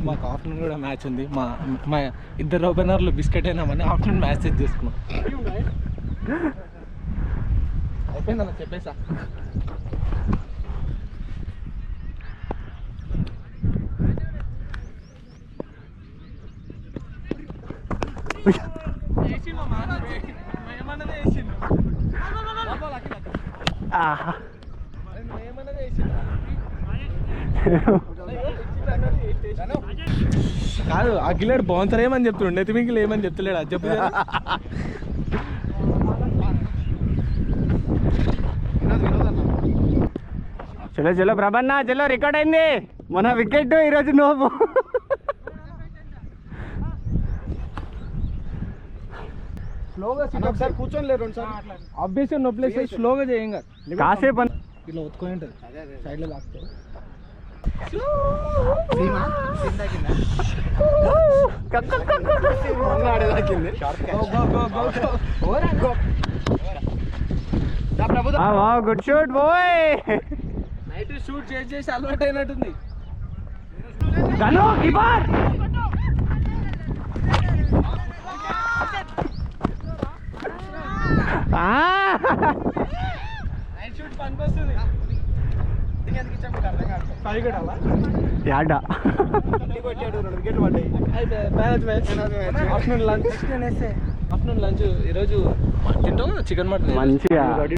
మాకు ఆఫ్టర్నూన్ కూడా మ్యాచ్ ఉంది. మా ఇద్దరు ఓపెనర్లు బిస్కెట్ అయినామని ఆఫ్టర్నూన్ మ్యాచ్ సెట్ చేసుకున్నాం. అయిపోయిందన్న చెప్పేసా. కాదు అఖిలేడు బౌన్సర్ ఏమని చెప్తున్నాడు, నెతిమింగిలు ఏమని చెప్తలేడు, అది చెప్పు. చలో చలో ప్రభన్న చలో, రికార్డ్ అయింది మన వికెట్ ఈరోజు. నోపు స్లోగా ఒకసారి కూర్చొని లేదు రెండు సార్లు ఆబ్వియస్గా నొప్పి స్లోగా చేయంగా. కాసేపు ఇట్లా ఒత్తుకొని ఉంటుంది సైడ్లో లాక్తే. Good shoot boy. Night shoot చేసి అలవాటు అయినట్టుంది. నైట్ షూట్ పనికొస్తుంది. ఆఫ్టర్నూన్ లంచ్ ఈరోజు తింటాం చికెన్ మటన్ మంచిగా.